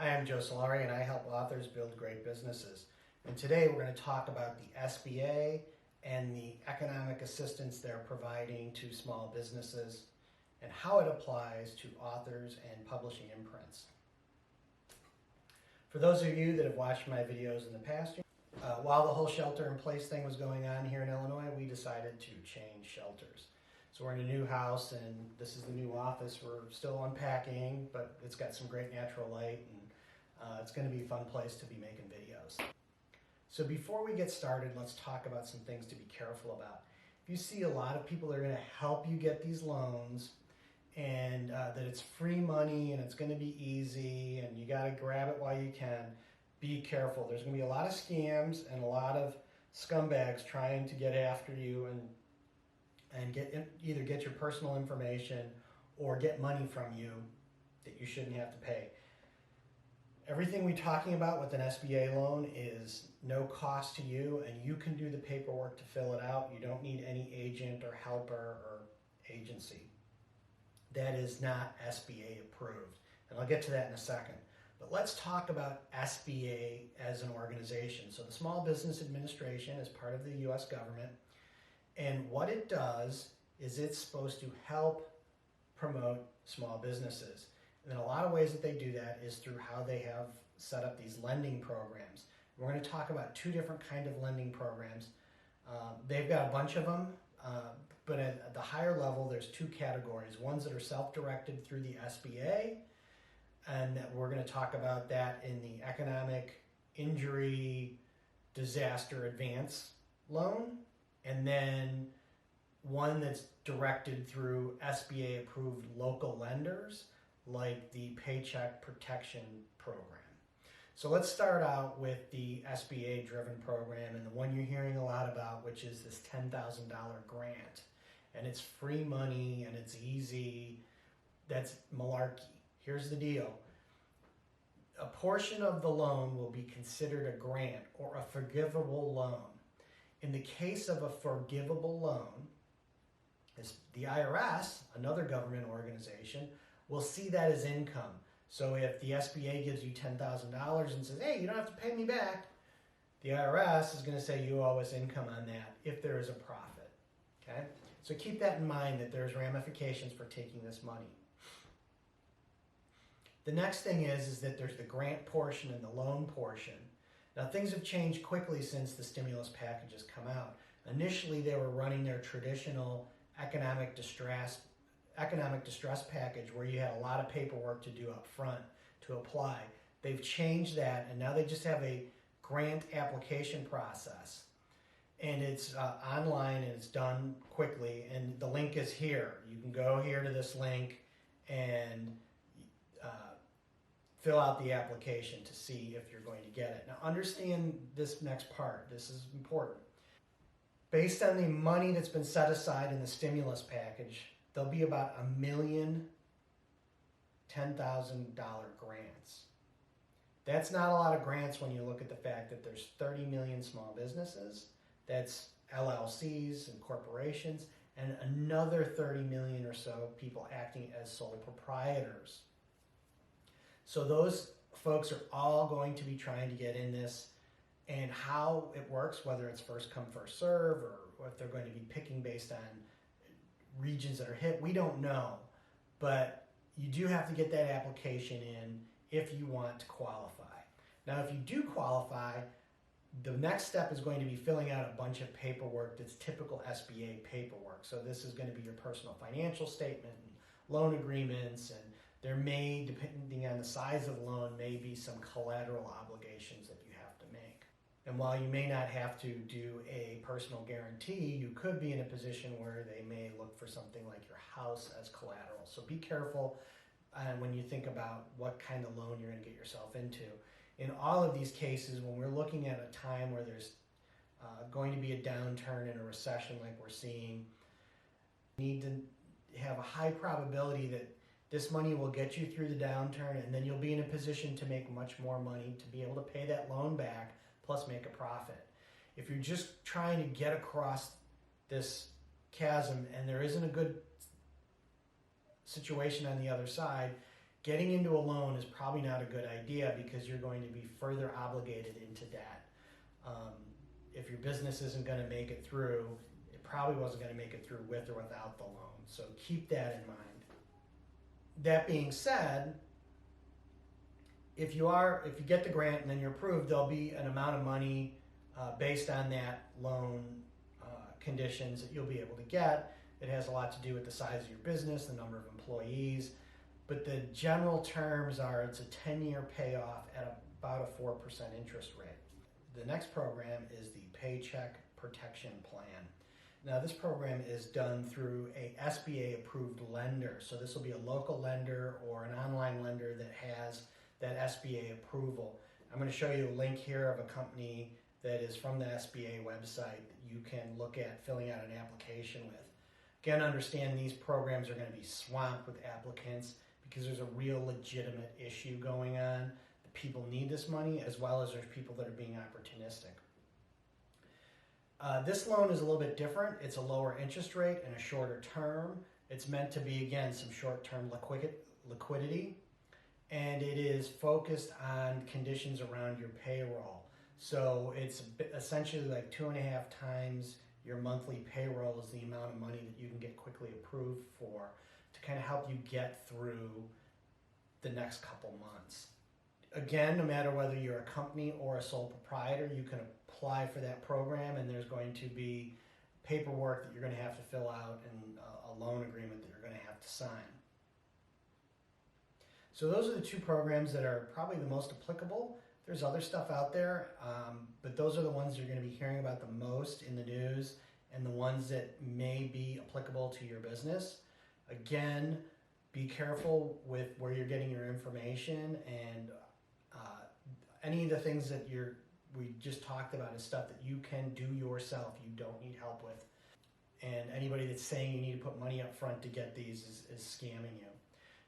Hi, I'm Joe Solari, and I help authors build great businesses. And today we're going to talk about the SBA and the economic assistance they're providing to small businesses and how it applies to authors and publishing imprints. For those of you that have watched my videos in the past, while the whole shelter-in-place thing was going on here in Illinois, we decided to change shelters. So we're in a new house, and this is the new office. We're still unpacking, but it's got some great natural light, and it's going to be a fun place to be making videos. So before we get started, let's talk about some things to be careful about. If you see a lot of people that are going to help you get these loans, and that it's free money and it's going to be easy and you got to grab it while you can, be careful. There's going to be a lot of scams and a lot of scumbags trying to get after you and either get your personal information or get money from you that you shouldn't have to pay. Everything we're talking about with an SBA loan is no cost to you, and you can do the paperwork to fill it out. You don't need any agent or helper or agency. That is not SBA approved, and I'll get to that in a second. But let's talk about SBA as an organization. So the Small Business Administration is part of the U.S. government, and what it does is it's supposed to help promote small businesses. And a lot of ways that they do that is through how they have set up these lending programs. We're going to talk about two different kinds of lending programs. They've got a bunch of them, but at the higher level, there's two categories. Ones that are self-directed through the SBA, and we're going to talk about that in the Economic Injury Disaster Advance Loan, and then one that's directed through SBA-approved local lenders, like the Paycheck Protection Program. So let's start out with the SBA-driven program and the one you're hearing a lot about, which is this $10,000 grant. And it's free money and it's easy. That's malarkey. Here's the deal. A portion of the loan will be considered a grant or a forgivable loan. In the case of a forgivable loan, the IRS, another government organization, will see that as income. So if the SBA gives you $10,000 and says, hey, you don't have to pay me back, the IRS is going to say you owe us income on that if there is a profit. Okay? So keep that in mind, that there's ramifications for taking this money. The next thing is that there's the grant portion and the loan portion. Now things have changed quickly since the stimulus packages come out. Initially they were running their traditional economic distress package where you had a lot of paperwork to do up front to apply. They've changed that, and now they just have a grant application process. And it's online and it's done quickly, and the link is here. You can go here to this link and fill out the application to see if you're going to get it. Now understand this next part. This is important. Based on the money that's been set aside in the stimulus package, there'll be about 1 million $10,000 grants. That's not a lot of grants when you look at the fact that there's 30 million small businesses. That's LLCs and corporations, and another 30 million or so people acting as sole proprietors. So those folks are all going to be trying to get in this, and how it works, whether it's first come, first serve, or if they're going to be picking based on regions that are hit, we don't know. But you do have to get that application in if you want to qualify. Now, if you do qualify, the next step is going to be filling out a bunch of paperwork that's typical SBA paperwork. So this is going to be your personal financial statement and loan agreements, and there may, depending on the size of the loan, may be some collateral obligations that you have to make. And while you may not have to do a personal guarantee, you could be in a position where they may look for something like your house as collateral. So be careful when you think about what kind of loan you're going to get yourself into. In all of these cases, when we're looking at a time where there's going to be a downturn and a recession like we're seeing, you need to have a high probability that this money will get you through the downturn, and then you'll be in a position to make much more money to be able to pay that loan back plus make a profit. If you're just trying to get across this chasm and there isn't a good situation on the other side, getting into a loan is probably not a good idea because you're going to be further obligated into debt. If your business isn't going to make it through, it probably wasn't going to make it through with or without the loan. So keep that in mind. That being said, if you get the grant and then you're approved, there'll be an amount of money based on that loan conditions that you'll be able to get. It has a lot to do with the size of your business, the number of employees, but the general terms are it's a 10-year payoff at about a 4% interest rate. The next program is the Paycheck Protection Plan. Now this program is done through a SBA approved lender. So this will be a local lender or an online lender that has that SBA approval. I'm going to show you a link here of a company that is from the SBA website that you can look at filling out an application with. Again, understand these programs are going to be swamped with applicants because there's a real legitimate issue going on. The people need this money as well as there's people that are being opportunistic. This loan is a little bit different. It's a lower interest rate and a shorter term. It's meant to be, again, some short-term liquidity, and it is focused on conditions around your payroll. So it's essentially like 2.5 times your monthly payroll is the amount of money that you can get quickly approved for to kind of help you get through the next couple months. Again, no matter whether you're a company or a sole proprietor, you can apply for that program, and there's going to be paperwork that you're going to have to fill out and a loan agreement that you're going to have to sign. So those are the two programs that are probably the most applicable. There's other stuff out there, but those are the ones you're going to be hearing about the most in the news and the ones that may be applicable to your business. Again, be careful with where you're getting your information, and any of the things that we just talked about is stuff that you can do yourself. You don't need help with. And anybody that's saying you need to put money up front to get these is scamming you.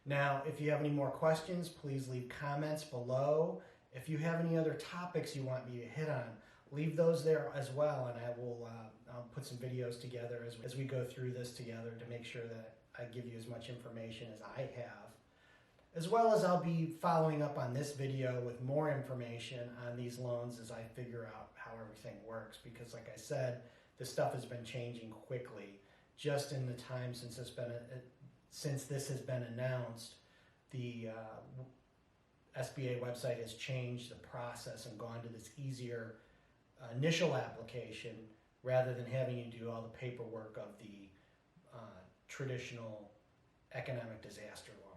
Now, if you have any more questions, please leave comments below. If you have any other topics you want me to hit on, leave those there as well, and I will I'll put some videos together as we go through this together to make sure that I give you as much information as I have. As well as I'll be following up on this video with more information on these loans as I figure out how everything works, because like I said, this stuff has been changing quickly. Just in the time since this has been announced, the SBA website has changed the process and gone to this easier initial application rather than having you do all the paperwork of the traditional economic disaster loan.